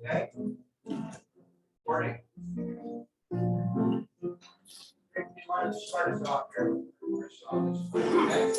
Okay. Morning. Okay, you want to start us off here? Okay.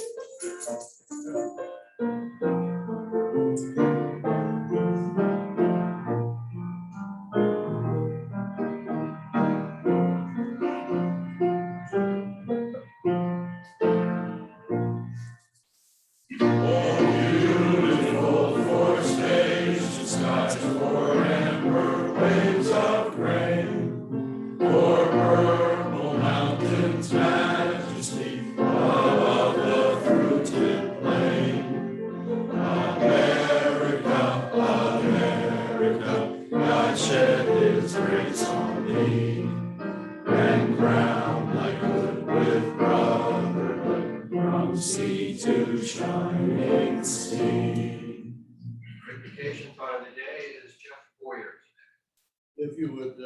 If you would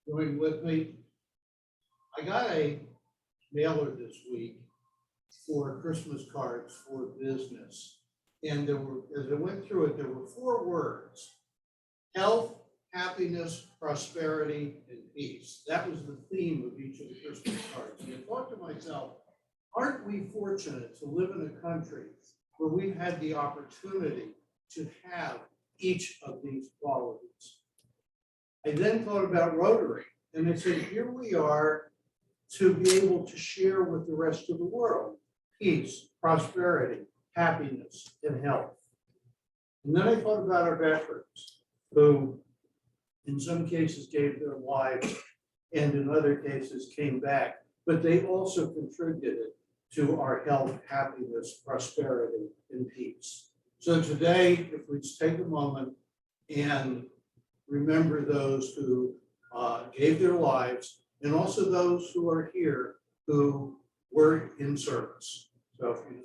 join with me. I got a mailer this week for Christmas cards for business. And there were, as I went through it, there were 4 words: health, happiness, prosperity, and peace. That was the theme of each of the Christmas cards. And I thought to myself, aren't we fortunate to live in a country where we've had the opportunity to have each of these qualities? I then thought about Rotary, and I said, here we are to be able to share with the rest of the world peace, prosperity, happiness, and health. And then I thought about our veterans, who in some cases gave their lives and in other cases came back, but they also contributed to our health, happiness, prosperity, and peace. So today, if we just take a moment and remember those who gave their lives, and also those who are here who were in service. So if you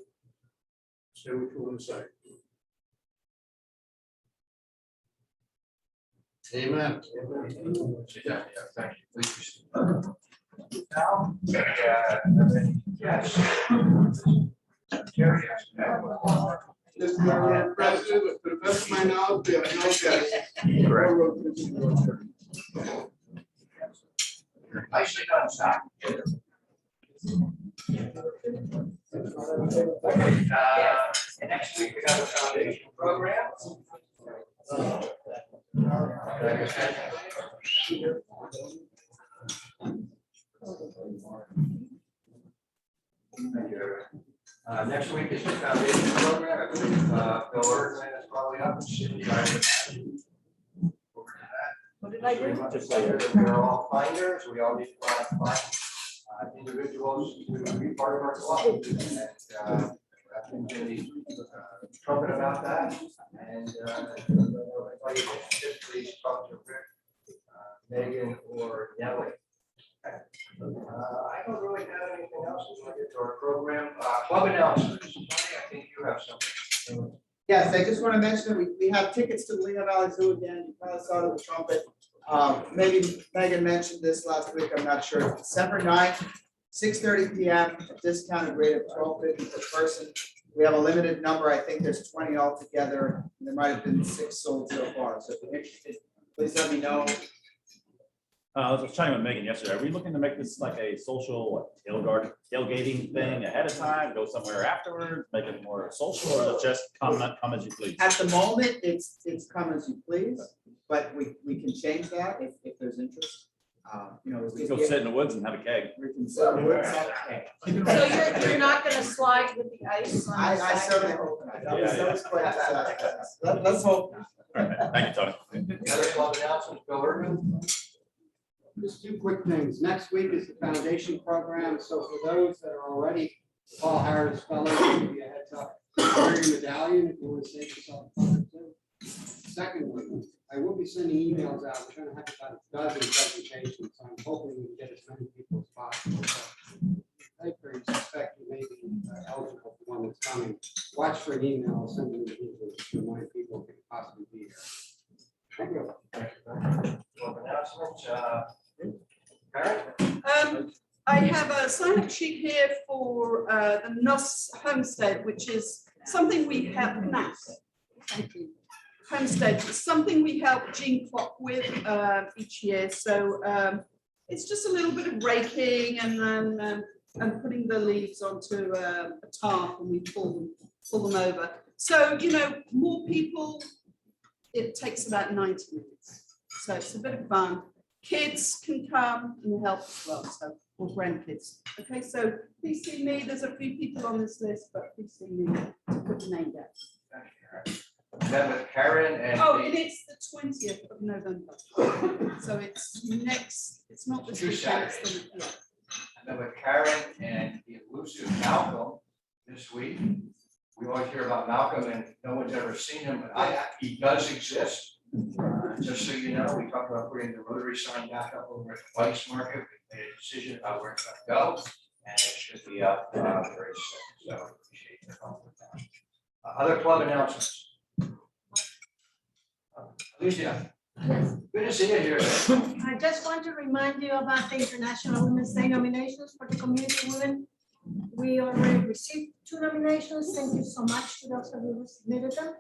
say what you want to say. Amen. Yeah, thank you. Please. Yes. Jerry, yes. Mr. President, to the best of my knowledge, we have no guests. I should not stop. Next week we have a foundation program. Thank you. Next week is the foundation program. I believe Bill Erdman is probably up and Cindy. What did I do? We're all finders. We all need to find individuals to be part of our club. And I think Cindy's talking about that. And please talk to Rick, Megan, or Nellie. I don't really have anything else to get to our program. Club announcements. I think you have something. Yes, I just want to mention that we have tickets to the Lehigh Valley Zoo again. You probably saw it on the trumpet. Maybe Megan mentioned this last week, I'm not sure. It's December 9th, 6:30 p.m. A discounted rate of $12.50 per person. We have a limited number. I think there's 20 altogether. There might have been 6 sold so far. So if you're interested, please let me know. I was chatting with Megan yesterday. Are we looking to make this like a social tailgating thing ahead of time, go somewhere afterwards, make it more social, or just come as you please? At the moment, it's come as you please, but we can change that if there's interest. You know, We can go sit in the woods and have a keg. We can sit in the woods, have a keg. So you're not gonna slide with the ice on the I side? certainly hope not. That was quite a let's hope. All right, thank you, Tony. The other club announcements, Bill Erdman. Just 2 quick things. Next week is the foundation program. So for those that are already Paul Harris fellows, I'll give you a heads up. Wear your medallion if you want to save yourself. Secondly, I will be sending emails out. We're going to have about a dozen presentations. So I'm hoping we can get as many people as possible. So I suspect you may be eligible for one that's coming. Watch for an email. I'll send an individual to how many people can possibly be here. Thank you. Club announcements. Karen? I have a sign-up sheet here for the Nuss homestead, which is something we have not. Thank you. homestead. It's something we help Gene Clock with each year. So it's just a little bit of raking and then and putting the leaves onto a tarp, and we pull them over. So, you know, more people, it takes about 90 minutes. So it's a bit of fun. Kids can come and help as well, so, or grandkids. Okay, so please see me. There's a few people on this list, but please see me to put your name down. Thank you, Karen. Met with Karen and. Oh, the- and it's the 20th of November. So it's next, it's not this Two weekend, it's Saturdays. the, yeah. I met with Karen and the elusive Malcolm this week. We always hear about Malcolm and no one's ever seen him, but he does exist. Just so you know, we talked about putting the Rotary sign back up over at the Vice Market. We made a decision about where it's gonna go, and it should be up very soon. So appreciate the help with that. Other club announcements. Alicia, good to see you here. I just want to remind you about the International Women's Day nominations for the community women. We already received 2 nominations. Thank you so much to those of you who submitted them.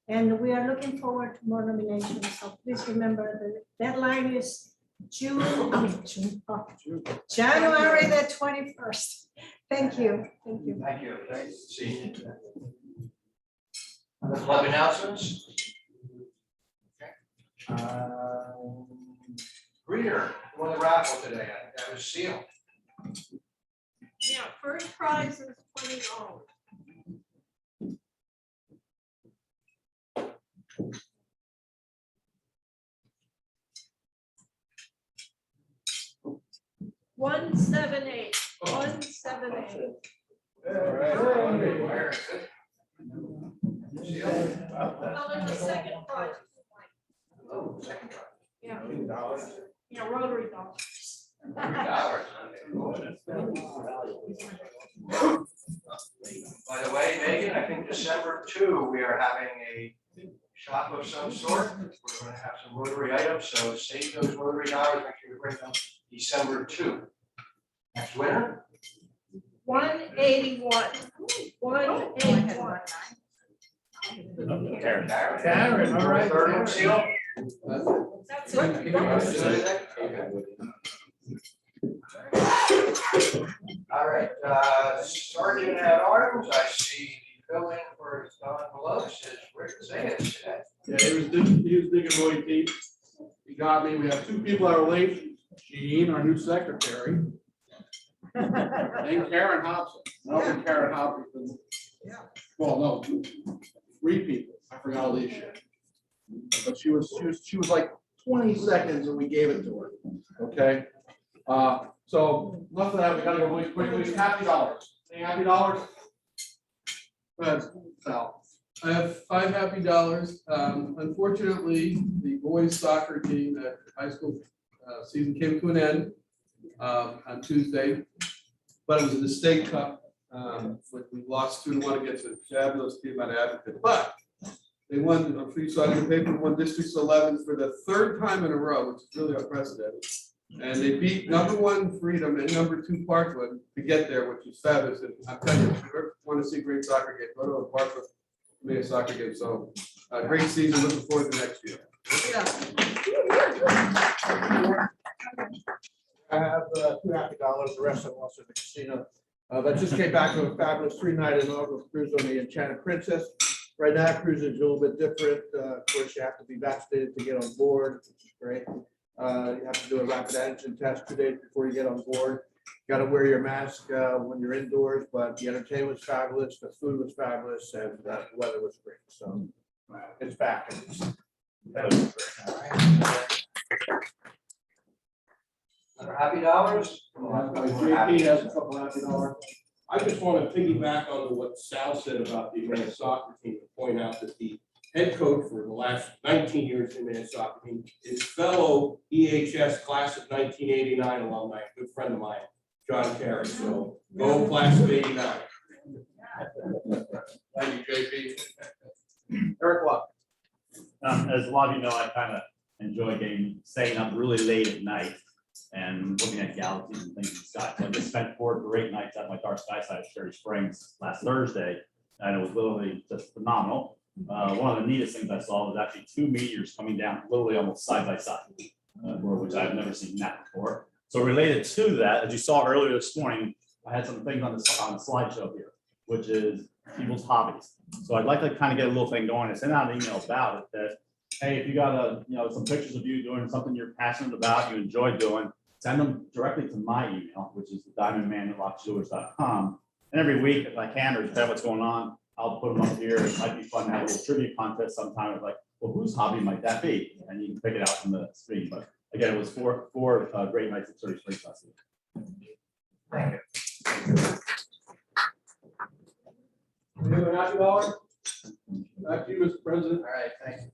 And we are looking forward to more nominations. So please remember the deadline is January the 21st. Thank you. Thank you. Thank you. Nice to see you. Other club announcements? Okay. Reader, who won the raffle today? That was sealed. Yeah, first prize is $20. $178. $178. All right. Sealed. Well, there's a second prize. Oh, second prize. Yeah, $2. yeah, Rotary dollars. $3. By the way, Megan, I think December 2, we are having a shop of some sort. We're going to have some Rotary items, so save those Rotary dollars, make sure you bring them December 2. Next winner? 181. 181. Karen. Karen, all right. Third one sealed? That's it. All right, Sergeant at Arms, I see the fill-in for Don Below, says Rick Zayas today. Yeah, he was digging really deep. He got me. We have 2 people that are late. Jean, our new secretary. And Karen Hobson. I don't think Karen Hobson. Well, no, 3 people. I forgot Alicia. But she was like 20 seconds and we gave it to her. Okay. So enough of that. We gotta go really quickly. Happy dollars. Any happy dollars? Go ahead, Sal. I have 5 happy dollars. Unfortunately, the boys soccer team at high school season came to an end on Tuesday, but it was in the state cup. We lost 2-1 against a fabulous team out of Advocate, but they won. I'm sure you saw it in the paper. Won District 11 for the 3rd time in a row, which is really unprecedented. And they beat #1 Freedom and #2 Parkland to get there, which is fabulous. And I'm telling you, if you ever want to see a great soccer game, go to a Parkland made a soccer game. So great season. Looking forward to next year. I have 2 happy dollars, the rest of them also in the casino. But just came back from a fabulous 3-night inaugural cruise on the Enchanted Princess. Right now, cruising is a little bit different. Of course, you have to be vaccinated to get on board, which is great. You have to do a rapid antigen test 2 days before you get on board. Got to wear your mask when you're indoors, but the entertainment was fabulous, the food was fabulous, and the weather was great. So it's back. Other happy dollars? Come on. JP has a couple happy dollars. I just want to piggyback on what Sal said about the men's soccer team to point out that the head coach for the last 19 years in the men's soccer team is fellow EHS class of 1989 alumni, a good friend of mine, John Carey. So go class of '89. Thank you, JP. Eric Locke. As a lot of you know, I kind of enjoy staying up really late at night and looking at galaxies and things in the sky. So I just spent 4 great nights at my dark sky side of Cherry Springs last Thursday, and it was literally just phenomenal. One of the neatest things I saw was actually 2 meteors coming down literally almost side by side, which I've never seen that before. So related to that, as you saw earlier this morning, I had some things on the slideshow here, which is people's hobbies. So I'd like to kind of get a little thing going and send out an email about it that, hey, if you got some pictures of you doing something you're passionate about, you enjoy doing, send them directly to my email, which is diamondman@lockjewelers.com. And every week, if I can, or depending on what's going on, I'll put them up here. It might be fun to have a little trivia contest sometime. It's like, well, whose hobby might that be? And you can pick it out from the screen. But again, it was four great nights of service last week. Thank you. Anyone else, Waller? Back to you, Mr. President. All right, thank you.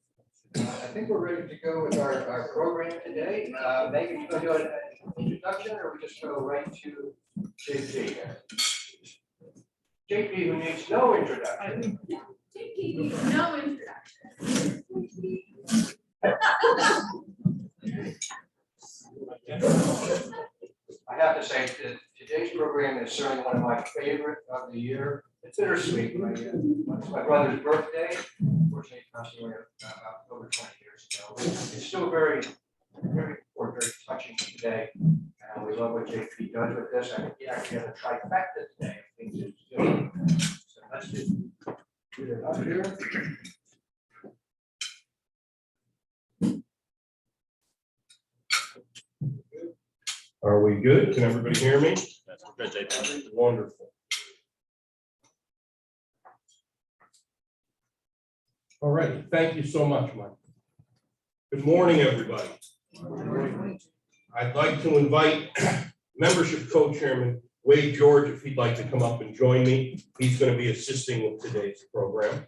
I think we're ready to go with our program today. Megan, you going to do an introduction or we just go right to JP here? JP, who needs no introduction. No introduction. I have to say that today's program is certainly one of my favorite of the year. It's bittersweet. It's my brother's birthday. Unfortunately, he passed away over 20 years ago. It's still very important, very touching today. And we love what JP does with this. I think he actually has a trifecta today. I think it's good. So let's just get it up here. Are we good? Can everybody hear me? That's good, JP. Wonderful. All right, thank you so much, Mike. Good morning, everybody. I'd like to invite membership co-chairman Wade George, if he'd like to come up and join me. He's going to be assisting with today's program.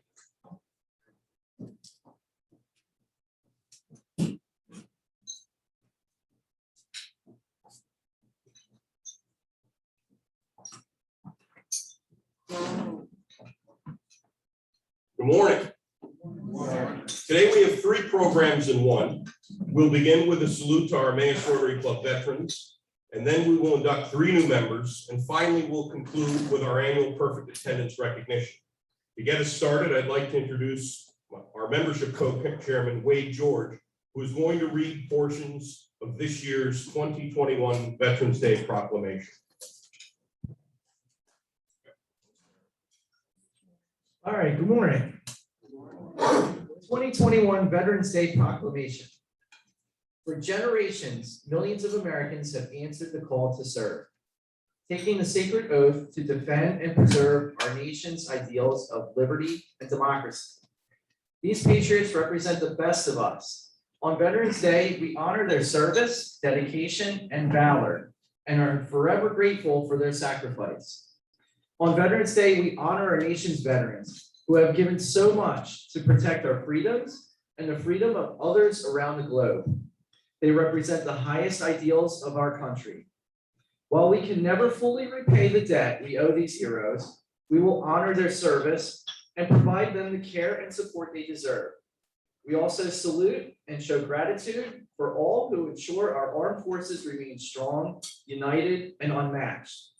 Good morning. Today we have 3 programs in one. We'll begin with a salute to our Emmaus Rotary Club veterans, and then we will induct 3 new members, and finally we'll conclude with our annual perfect attendance recognition. To get us started, I'd like to introduce our membership co-chairman, Wade George, who is going to read portions of this year's 2021 Veterans Day Proclamation. All right, good morning. 2021 Veterans Day Proclamation. For generations, millions of Americans have answered the call to serve, taking the sacred oath to defend and preserve our nation's ideals of liberty and democracy. These patriots represent the best of us. On Veterans Day, we honor their service, dedication, and valor, and are forever grateful for their sacrifice. On Veterans Day, we honor our nation's veterans who have given so much to protect our freedoms and the freedom of others around the globe. They represent the highest ideals of our country. While we can never fully repay the debt we owe these heroes, we will honor their service and provide them the care and support they deserve. We also salute and show gratitude for all who ensure our armed forces remain strong, united, and unmatched.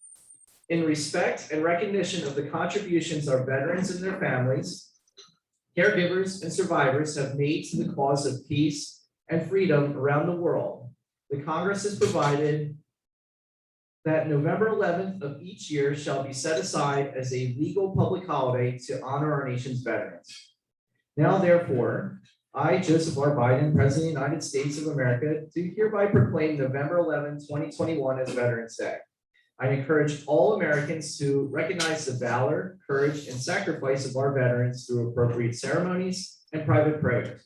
In respect and recognition of the contributions our veterans and their families, caregivers, and survivors have made to the cause of peace and freedom around the world, the Congress has provided that November 11th of each year shall be set aside as a legal public holiday to honor our nation's veterans. Now, therefore, I, Joseph R. Biden, President of the United States of America, do hereby proclaim November 11, 2021 as Veterans Day. I encourage all Americans to recognize the valor, courage, and sacrifice of our veterans through appropriate ceremonies and private prayers.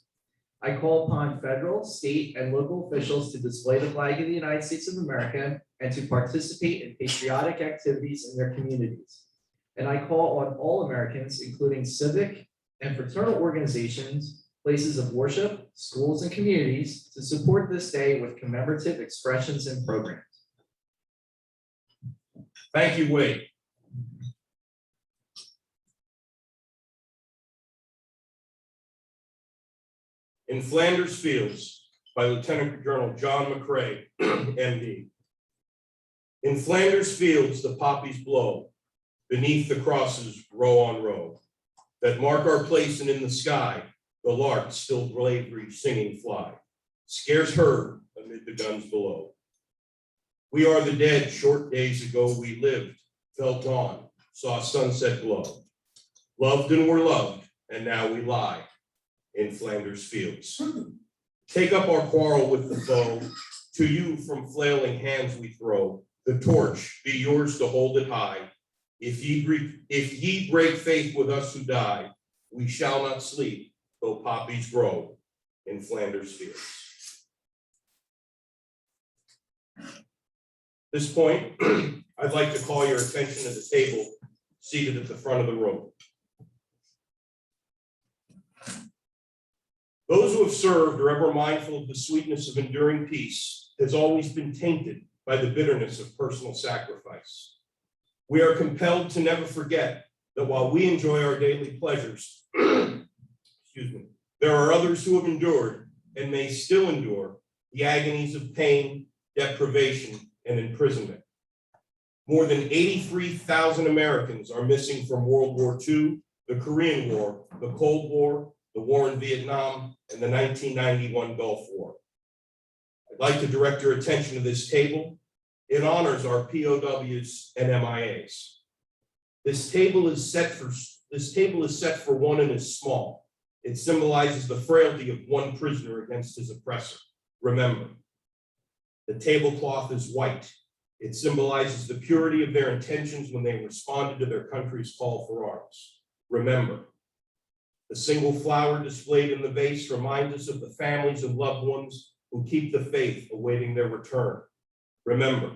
I call upon federal, state, and local officials to display the flag of the United States of America and to participate in patriotic activities in their communities. And I call on all Americans, including civic and fraternal organizations, places of worship, schools, and communities, to support this day with commemorative expressions and programs. Thank you, Wade. In Flanders Fields by Lieutenant Colonel John McCrae, MD. In Flanders Fields, the poppies blow, beneath the crosses, row on row. that mark our place, and in the sky, the lark still bravely singing fly, scarce heard amid the guns below. We are the dead, short days ago we lived, felt dawn, saw sunset glow, loved and were loved, and now we lie in Flanders fields. Take up our quarrel with the foe, to you from flailing hands we throw, the torch be yours to hold it high. If ye break faith with us who die, we shall not sleep, though poppies grow in Flanders fields. At this point, I'd like to call your attention to the table seated at the front of the room. Those who have served are ever mindful of the sweetness of enduring peace has always been tainted by the bitterness of personal sacrifice. We are compelled to never forget that while we enjoy our daily pleasures, excuse me, there are others who have endured and may still endure the agonies of pain, deprivation, and imprisonment. More than 83,000 Americans are missing from World War II, the Korean War, the Cold War, the war in Vietnam, and the 1991 Gulf War. I'd like to direct your attention to this table. It honors our POWs and MIAs. This table is set for one and is small. It symbolizes the frailty of one prisoner against his oppressor. Remember, the tablecloth is white. It symbolizes the purity of their intentions when they responded to their country's call for arms. Remember, the single flower displayed in the vase reminds us of the families and loved ones who keep the faith awaiting their return. Remember,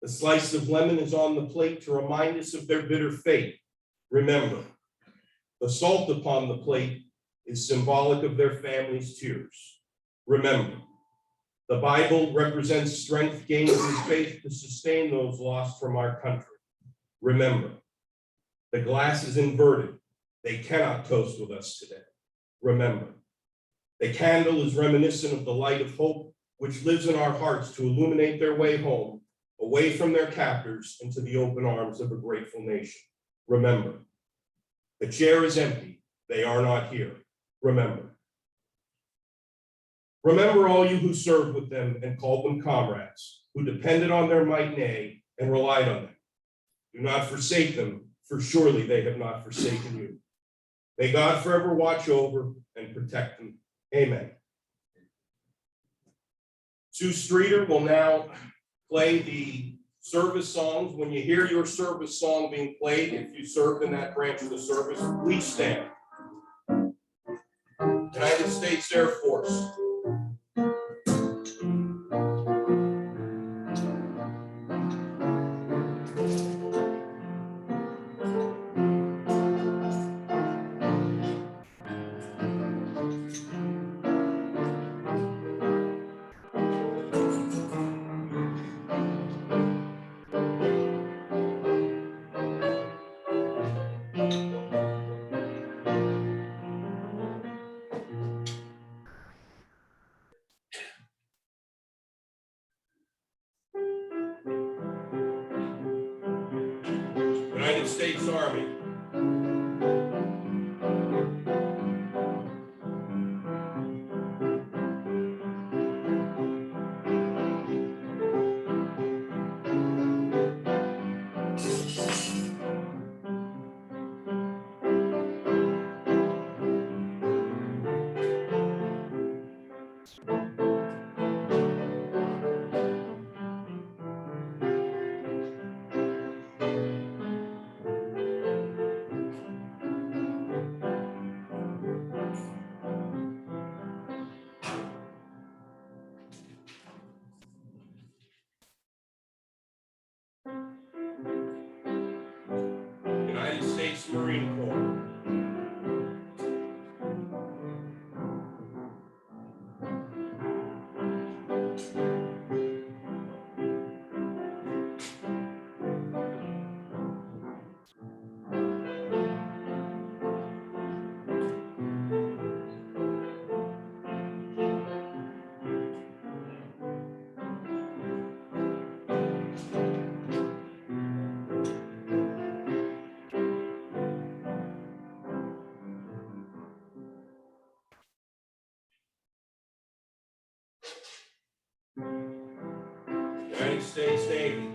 the slice of lemon is on the plate to remind us of their bitter fate. Remember, the salt upon the plate is symbolic of their families' tears. Remember, the Bible represents strength gained through faith to sustain those lost from our country. Remember, the glass is inverted. They cannot toast with us today. Remember, the candle is reminiscent of the light of hope which lives in our hearts to illuminate their way home, away from their captors into the open arms of a grateful nation. Remember, the chair is empty. They are not here. Remember. Remember all you who served with them and called them comrades, who depended on their might and aid and relied on them. Do not forsake them, for surely they have not forsaken you. May God forever watch over and protect them. Amen. Sue Streeter will now play the service songs. When you hear your service song being played, if you served in that branch of the service, please stand. United States Air Force. United States Army. United States Navy.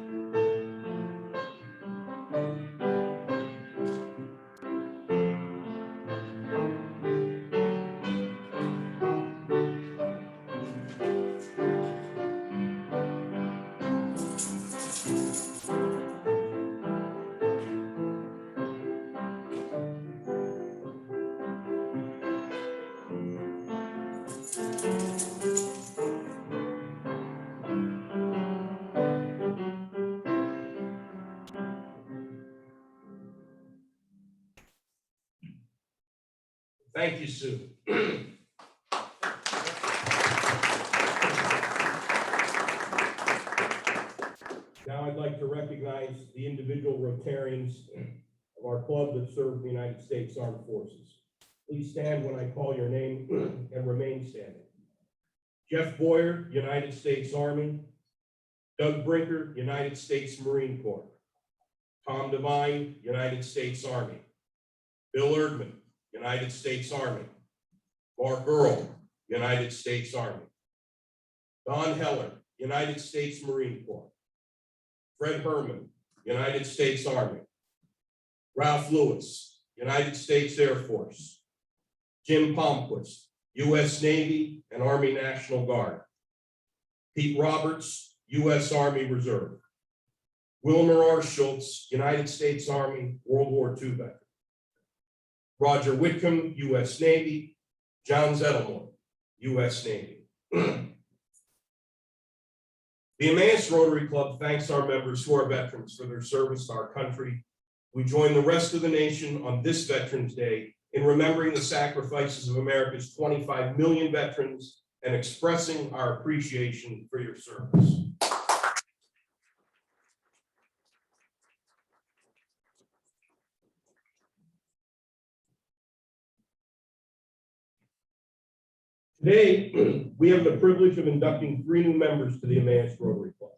Thank you, Sue. Now I'd like to recognize the individual Rotarians of our club that serve the United States Armed Forces. Please stand when I call your name and remain standing. Jeff Boyer, United States Army. Doug Brinker, United States Marine Corps. Tom Devine, United States Army. Bill Erdman, United States Army. Mark Earl, United States Army. Don Heller, United States Marine Corps. Fred Herman, United States Army. Ralph Lewis, United States Air Force. Jim Palmquist, U.S. Navy and Army National Guard. Pete Roberts, U.S. Army Reserve. Wilmer R. Schultz, United States Army, World War II veteran. Roger Whitcomb, U.S. Navy. John Zettelman, U.S. Navy. The Emmaus Rotary Club thanks our members who are veterans for their service to our country. We join the rest of the nation on this Veterans Day in remembering the sacrifices of America's 25 million veterans and expressing our appreciation for your service. Today, we have the privilege of inducting 3 new members to the Emmaus Rotary Club.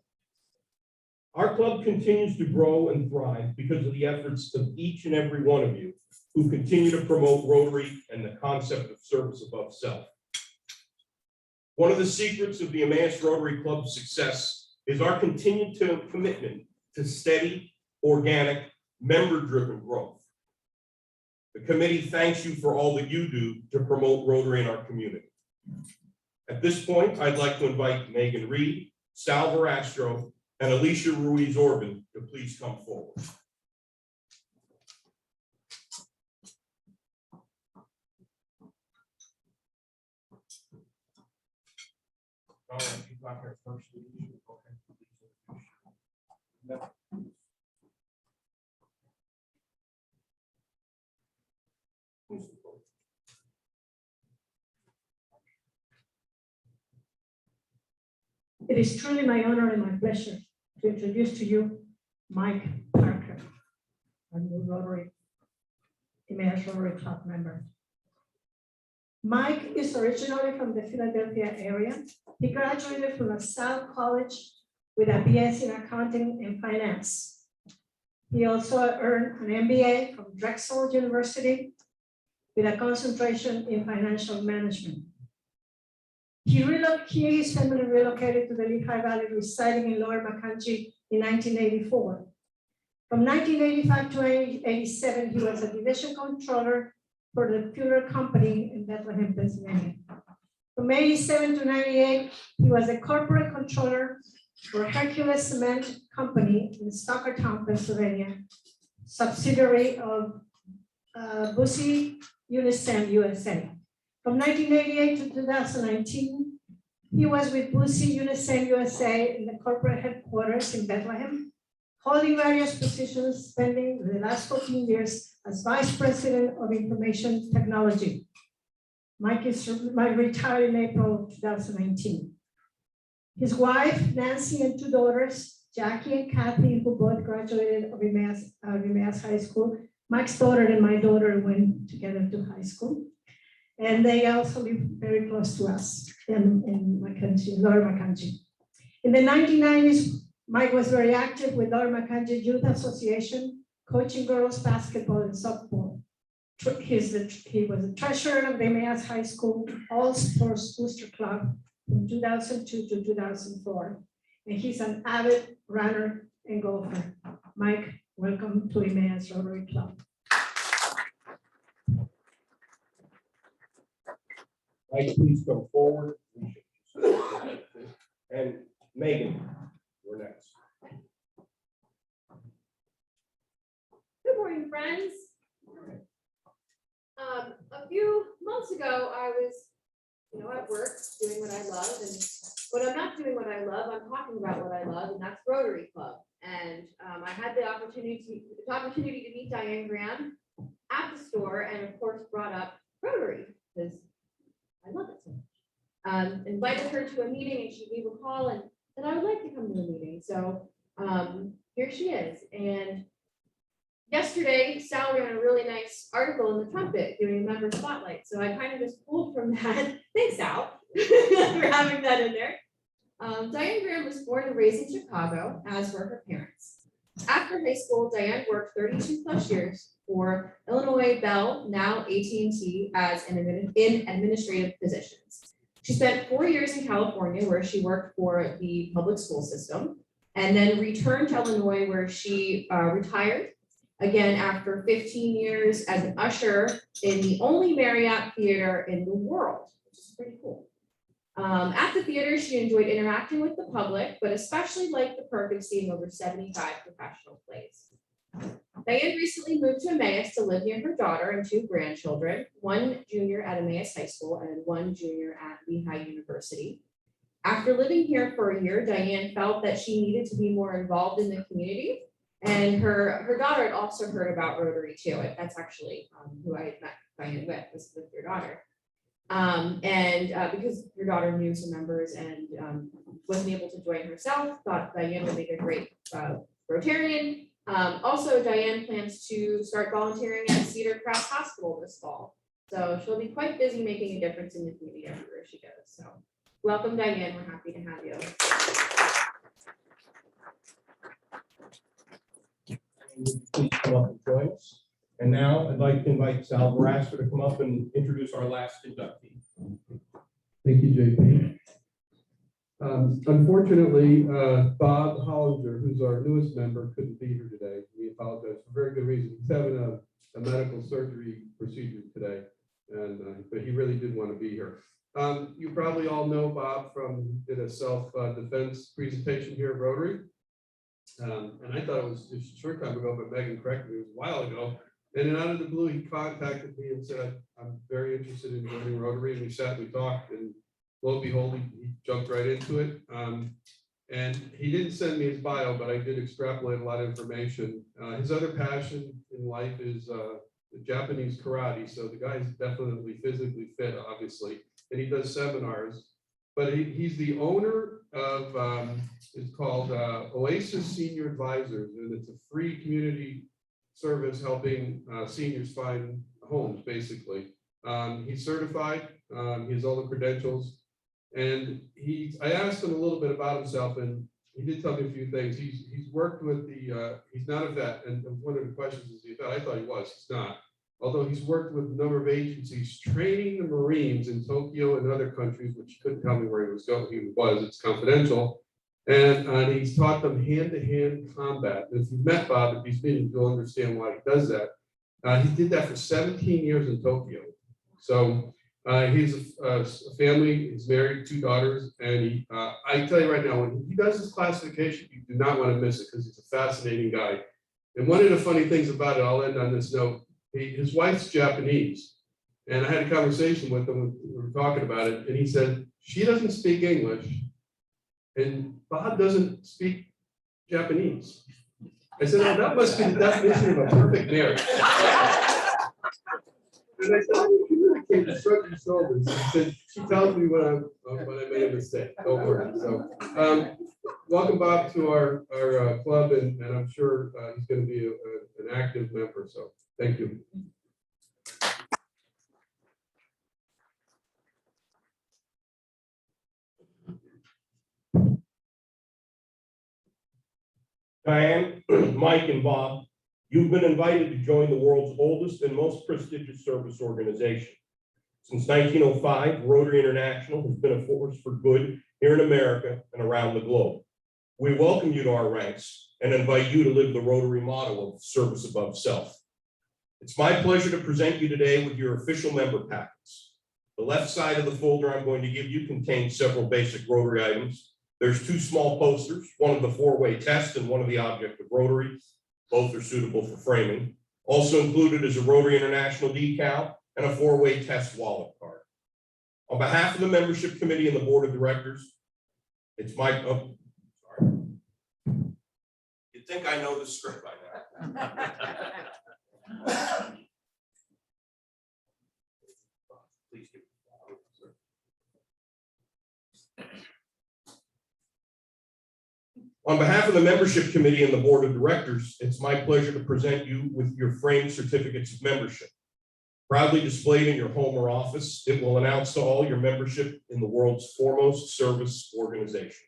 Our club continues to grow and thrive because of the efforts of each and every one of you who continue to promote Rotary and the concept of service above self. One of the secrets of the Emmaus Rotary Club's success is our continued commitment to steady, organic, member-driven growth. The committee thanks you for all that you do to promote Rotary in our community. At this point, I'd like to invite Megan Reed, Sal Verastro, and Alicia Ruiz Orban to please come forward. All right, you got here first. Okay. It is truly my honor and my pleasure to introduce to you Mike Parker, a new Rotary, Emmaus Rotary Club member. Mike is originally from the Philadelphia area. He graduated from LaSalle College with a BS in accounting and finance. He also earned an MBA from Drexel University with a concentration in financial management. His family relocated to the Lehigh Valley, residing in Lower Macungie in 1984. From 1985 to 1987, he was a division controller for the Pewter Company in Bethlehem, Pennsylvania. From 87 to 98, he was a corporate controller for Hercules Cement Company in Stockertown, Pennsylvania, subsidiary of Busey Unisem USA. From 1988 to 2019, he was with Busey Unisem USA in the corporate headquarters in Bethlehem, holding various positions, spending the last 14 years as Vice President of Information Technology. Mike retired in April 2019. His wife, Nancy, and 2 daughters, Jackie and Kathy, who both graduated of Emmaus High School. Mike's daughter and my daughter went together to high school. And they also live very close to us in Macungie, Lower Macungie. In the 1990s, Mike was very active with Lower Macungie Youth Association, coaching girls basketball and softball. He was the treasurer of the Emmaus High School All Sports Booster Club from 2002 to 2004. And he's an avid runner and golfer. Mike, welcome to Emmaus Rotary Club. Mike, please come forward. And Megan, we're next. Good morning, friends. A few months ago, I was, at work doing what I love, and when I'm not doing what I love, I'm talking about what I love, and that's Rotary Club. And I had the opportunity to meet Diane Graham at the store, and of course brought up Rotary because I love it so much. Invited her to a meeting, and she gave a call and said I would like to come to a meeting. So here she is. And yesterday, Sal ran a really nice article in the Trumpet doing a member spotlight. So I kind of just pulled from that. Thanks, Sal, for having that in there. Diane Graham was born and raised in Chicago, as were her parents. After high school, Diane worked 32 plus years for Illinois Bell, now AT&T, in administrative positions. She spent 4 years in California, where she worked for the public school system, and then returned to Illinois, where she retired. Again, after 15 years as an usher in the only Marriott theater in the world, which is pretty cool. At the theater, she enjoyed interacting with the public, but especially liked the perk of seeing over 75 professional plays. Diane recently moved to Emmaus to live near her daughter and 2 grandchildren, one junior at Emmaus High School and one junior at Lehigh University. After living here for a year, Diane felt that she needed to be more involved in the community. And her daughter had also heard about Rotary too. That's actually who I had met Diane with your daughter. Because your daughter knew some members and wasn't able to join herself, thought Diane would make a great Rotarian. Also, Diane plans to start volunteering at Cedar Crest Hospital this fall. So she'll be quite busy making a difference in the community everywhere she goes. So welcome, Diane. We're happy to have you. Please come up and join us. And now I'd like to invite Sal Barasser to come up and introduce our last inductee. Thank you, JP. Unfortunately, Bob Hollinger, who's our newest member, couldn't be here today. We apologize for very good reason. He's having a medical surgery procedure today, and but he really did want to be here. You probably all know Bob from did a self-defense presentation here at Rotary. And I thought it was just a short time ago, but Megan corrected me, it was a while ago. And then out of the blue, he contacted me and said, I'm very interested in joining Rotary. And we sat, we talked, and lo and behold, he jumped right into it. And he didn't send me his bio, but I did extrapolate a lot of information. His other passion in life is Japanese karate. So the guy's definitely physically fit, obviously. And he does seminars. But he's the owner of, it's called Oasis Senior Advisors, and it's a free community service helping seniors find homes, basically. He's certified, he has all the credentials, and I asked him a little bit about himself, and he did tell me a few things. He's worked with he's not a vet, and one of the questions is he a vet? I thought he was, he's not. Although he's worked with a number of agencies training the Marines in Tokyo and other countries, which he couldn't tell me where he was going, it's confidential. And he's taught them hand-to-hand combat. And if you've met Bob at these meetings, you'll understand why he does that. He did that for 17 years in Tokyo. So he's a family, he's married, 2 daughters, and I tell you right now, when he does his classification, you do not want to miss it because he's a fascinating guy. And one of the funny things about it, I'll end on this note, his wife's Japanese, and I had a conversation with him, we were talking about it, and he said, she doesn't speak English, and Bob doesn't speak Japanese. I said, oh, that must be the definition of a perfect marriage. And I said, how do you communicate? Shrug your shoulders. He said, she tells me when I made a mistake. Don't worry. So, welcome Bob to our club, and I'm sure he's going to be an active member. So, thank you. Diane, Mike, and Bob, you've been invited to join the world's oldest and most prestigious service organization. Since 1905, Rotary International has been a force for good here in America and around the globe. We welcome you to our ranks and invite you to live the Rotary motto of service above self. It's my pleasure to present you today with your official member packets. The left side of the folder I'm going to give you contains several basic Rotary items. There's 2 small posters, one of the 4-way test and one of the object of Rotary. Both are suitable for framing. Also included is a Rotary International decal and a 4-way test wallet card. On behalf of the membership committee and the board of directors, it's my, oh, sorry. You'd think I know the script by now. Please give. On behalf of the membership committee and the board of directors, it's my pleasure to present you with your framed certificates of membership. Proudly displayed in your home or office, it will announce to all your membership in the world's foremost service organization.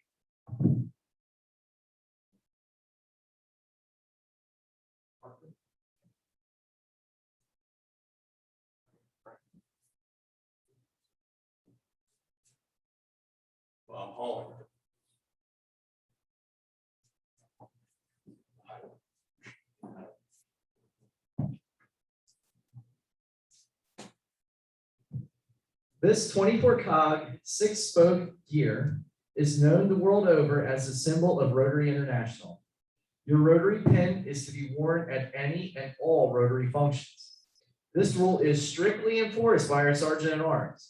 Bob Holland. This 24-cog, 6-spoke gear is known the world over as a symbol of Rotary International. Your Rotary pin is to be worn at any and all Rotary functions. This rule is strictly enforced by our Sergeant at Arms.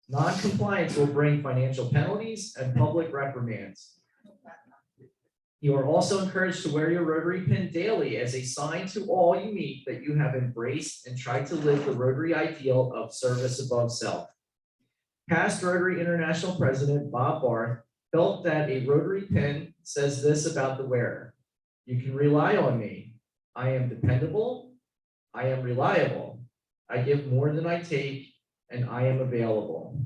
Non-compliance will bring financial penalties and public reprimands. You are also encouraged to wear your Rotary pin daily as a sign to all you meet that you have embraced and tried to live the Rotary ideal of service above self. Past Rotary International President Bob Barth felt that a Rotary pin says this about the wearer: you can rely on me. I am dependable. I am reliable. I give more than I take, and I am available.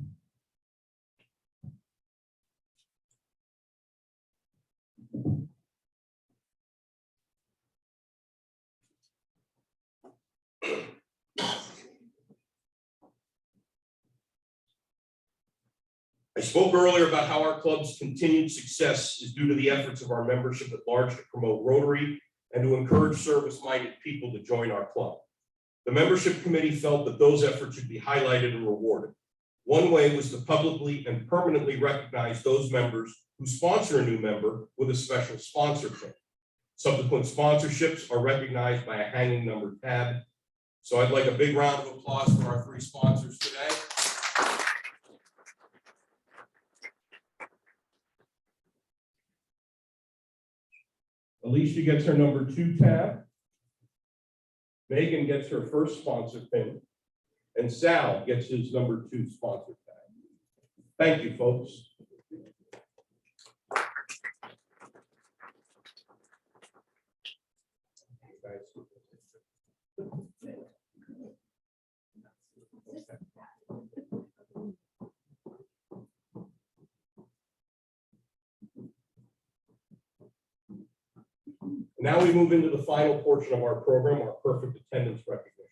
I spoke earlier about how our club's continued success is due to the efforts of our membership at large to promote Rotary and to encourage service-minded people to join our club. The membership committee felt that those efforts should be highlighted and rewarded. One way was to publicly and permanently recognize those members who sponsor a new member with a special sponsor pin. Subsequent sponsorships are recognized by a hanging number tab. So I'd like a big round of applause for our 3 sponsors today. Alicia gets her number 2 tab. Megan gets her first sponsor pin. And Sal gets his number 2 sponsor tab. Thank you, folks. Now we move into the final portion of our program, our perfect attendance recognition.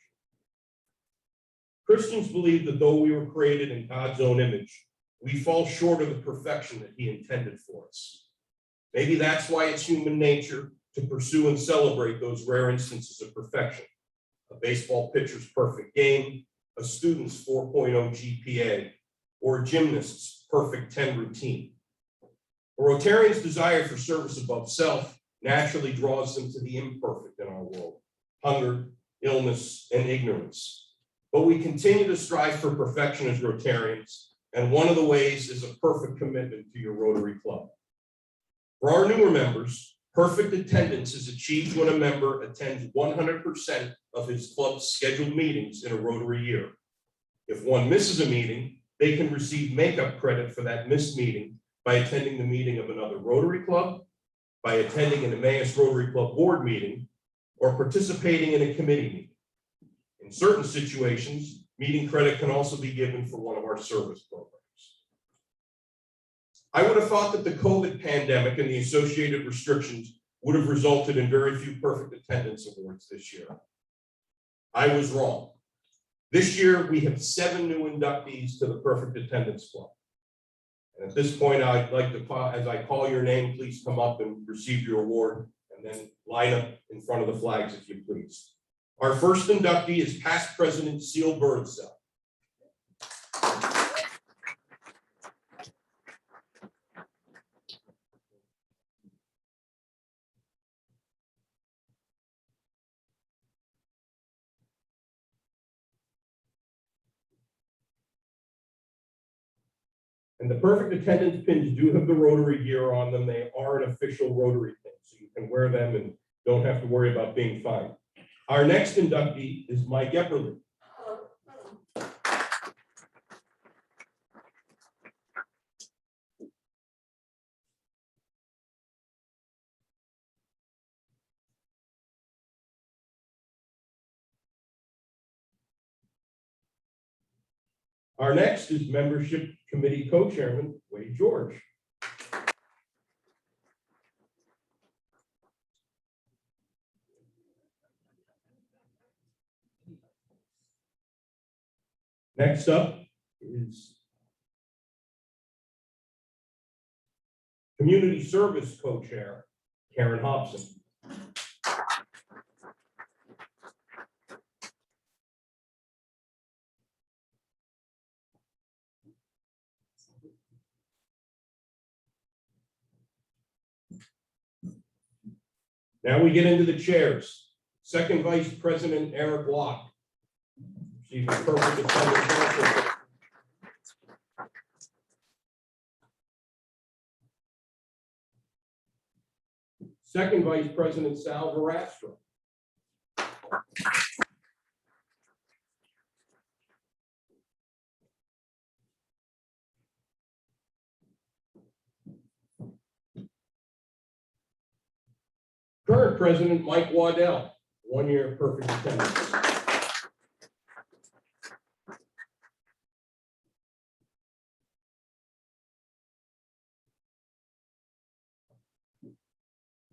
Christians believe that though we were created in God's own image, we fall short of the perfection that He intended for us. Maybe that's why it's human nature to pursue and celebrate those rare instances of perfection. A baseball pitcher's perfect game, a student's 4.0 GPA, or a gymnast's perfect 10 routine. A Rotarian's desire for service above self naturally draws them to the imperfect in our world: hunger, illness, and ignorance. But we continue to strive for perfection as Rotarians, and one of the ways is a perfect commitment to your Rotary Club. For our newer members, perfect attendance is achieved when a member attends 100% of his club's scheduled meetings in a Rotary year. If one misses a meeting, they can receive makeup credit for that missed meeting by attending the meeting of another Rotary Club, by attending an Emmaus Rotary Club board meeting, or participating in a committee meeting. In certain situations, meeting credit can also be given for one of our service programs. I would have thought that the COVID pandemic and the associated restrictions would have resulted in very few perfect attendance awards this year. I was wrong. This year, we have 7 new inductees to the Perfect Attendance Club. And at this point, I'd like to, as I call your name, please come up and receive your award, and then line up in front of the flags if you please. Our first inductee is past President Seal Birdsell. And the Perfect Attendance pins do have the Rotary gear on them. They are an official Rotary pin, so you can wear them and don't have to worry about being fined. Our next inductee is Mike Epperly. Our next is Membership Committee Co-Chairman Wade George. Next up is Community Service Co-Chair Karen Hobson. Now we get into the chairs. Second Vice President Eric Locke. She's perfect attendance. Second Vice President Sal Verastro. Current President Mike Waddell, 1 year perfect attendance.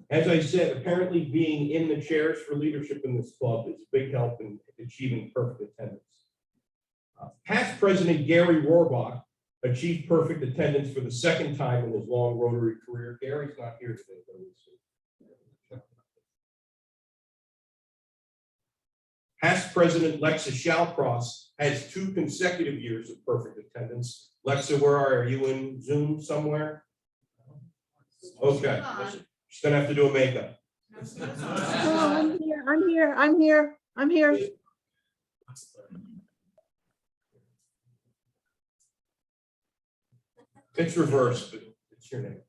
As I said, apparently being in the chairs for leadership in this club is a big help in achieving perfect attendance. Past President Gary Rohrbach achieved perfect attendance for the second time in his long Rotary career. Gary's not here today, though. Past President Lexa Shalcross has 2 consecutive years of perfect attendance. Lexa, where are you? In Zoom somewhere? Okay. She's gonna have to do a makeup. Oh, I'm here. It's reversed, but it's your name.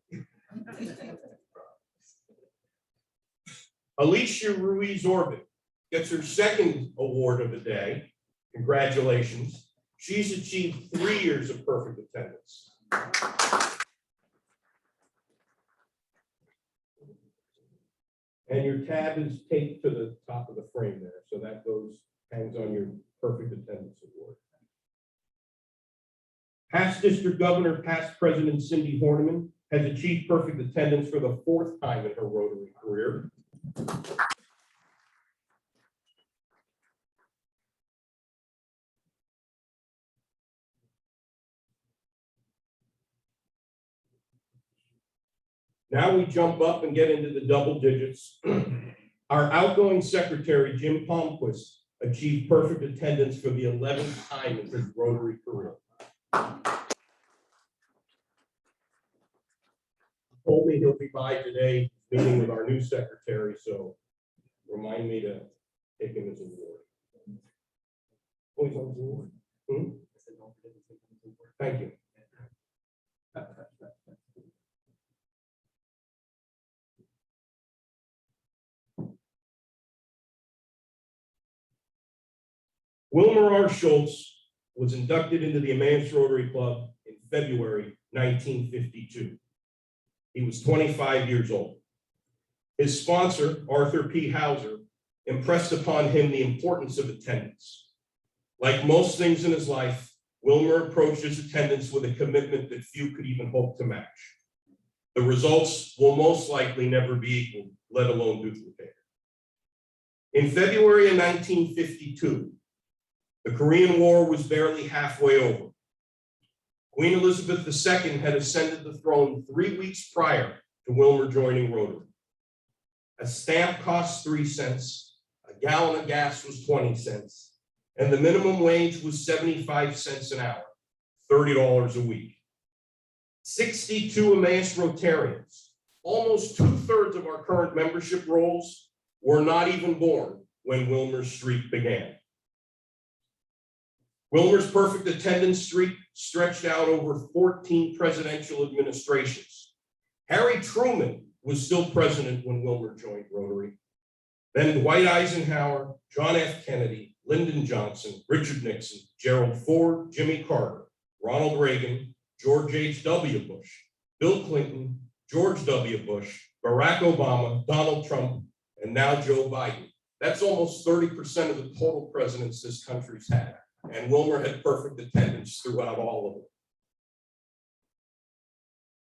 Alicia Ruiz Orbit gets her second award of the day. Congratulations. She's achieved 3 years of perfect attendance. And your tab is taped to the top of the frame there. So that hangs on your perfect attendance award. Past District Governor, past President Cindy Horniman has achieved perfect attendance for the 4th time in her Rotary career. Now we jump up and get into the double digits. Our outgoing secretary, Jim Palmquist, achieved perfect attendance for the 11th time in his Rotary career. He told me he'll be by today, meeting with our new secretary, so remind me to take him as an award. Oh, he's on his award. Thank you. Wilmer R. Schultz was inducted into the Emmaus Rotary Club in February 1952. He was 25 years old. His sponsor, Arthur P. Hauser, impressed upon him the importance of attendance. Like most things in his life, Wilmer approached his attendance with a commitment that few could even hope to match. The results will most likely never be equal, let alone duplicated. In February of 1952, The Korean War was barely halfway over. Queen Elizabeth II had ascended the throne 3 weeks prior to Wilmer joining Rotary. A stamp cost 3 cents, a gallon of gas was 20 cents, and the minimum wage was 75 cents an hour, $30 a week. 62 Emmaus Rotarians, almost 2/3 of our current membership rolls, were not even born when Wilmer's streak began. Wilmer's perfect attendance streak stretched out over 14 presidential administrations. Harry Truman was still president when Wilmer joined Rotary. Then Dwight Eisenhower, John F. Kennedy, Lyndon Johnson, Richard Nixon, Gerald Ford, Jimmy Carter, Ronald Reagan, George H.W. Bush, Bill Clinton, George W. Bush, Barack Obama, Donald Trump, and now Joe Biden. That's almost 30% of the total presidents this country's had. And Wilmer had perfect attendance throughout all of them.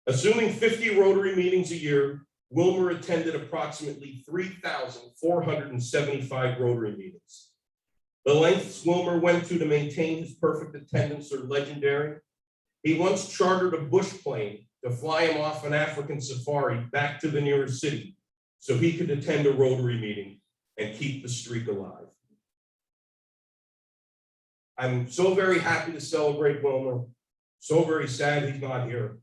Assuming 50 Rotary meetings a year, Wilmer attended approximately 3,475 Rotary meetings. The lengths Wilmer went to maintain his perfect attendance are legendary. He once chartered a bush plane to fly him off an African safari back to the nearest city so he could attend a Rotary meeting and keep the streak alive. I'm so very happy to celebrate Wilmer, so very sad he's not here.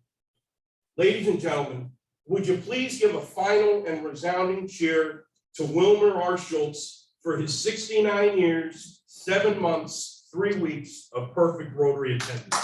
Ladies and gentlemen, would you please give a final and resounding cheer to Wilmer R. Schultz for his 69 years, 7 months, 3 weeks of perfect Rotary attendance.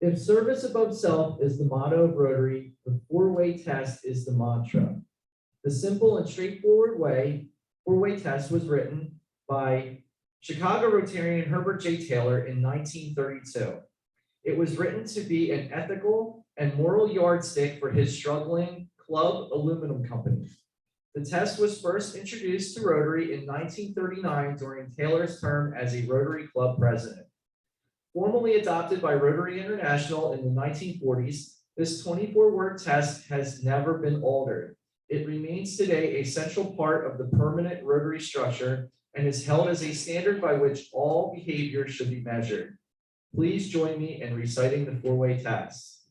If service above self is the motto of Rotary, the four-way test is the mantra. The simple and straightforward four-way test was written by Chicago Rotarian Herbert J. Taylor in 1932. It was written to be an ethical and moral yardstick for his struggling club aluminum company. The test was first introduced to Rotary in 1939 during Taylor's term as a Rotary Club president. Formally adopted by Rotary International in the 1940s, this 24-word test has never been altered. It remains today a central part of the permanent Rotary structure and is held as a standard by which all behavior should be measured. Please join me in reciting the four-way test.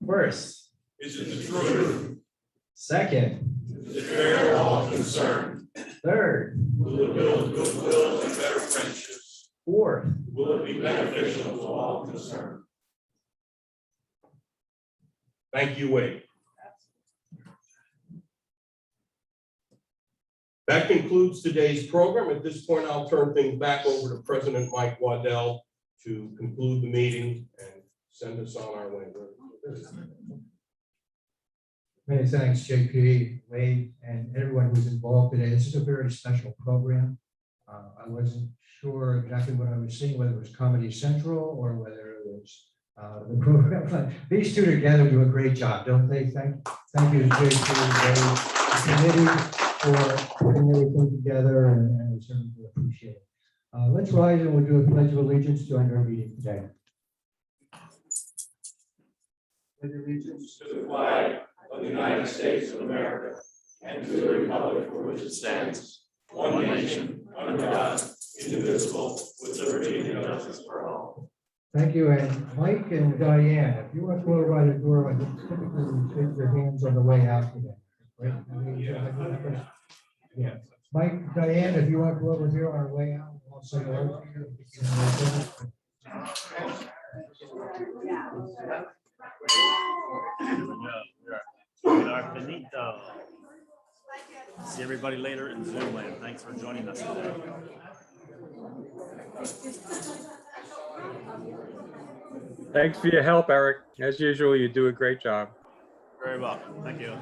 First, Is it the truth? second, Is it fair to all concerned? third, Will it build goodwill and better friendships? fourth, Will it be beneficial to all concerned? Thank you, Wade. That concludes today's program. At this point, I'll turn things back over to President Mike Waddell to conclude the meeting and send us on our way. Many thanks, JP, Wade, and everyone who's involved today. This is a very special program. I wasn't sure exactly what I was seeing, whether it was Comedy Central or whether it was the program. But these two together do a great job, don't they? Thank you to JP, Wade, the committee for putting everything together, and we certainly do appreciate it. Let's rise and we'll do a pledge of allegiance to end our meeting today. Pledge allegiance to the flag of the United States of America and to the republic for which it stands, one nation, under God, indivisible, with liberty and justice for all. Thank you, and Mike and Diane, if you want to go over by the door, I think typically we shake your hands on the way out today. Right? Yeah. Mike, Diane, if you want to go over here on our way out, we'll say hello to you. See everybody later in Zoom land. Thanks for joining us today. Thanks for your help, Eric. As usual, you do a great job. Very welcome. Thank you.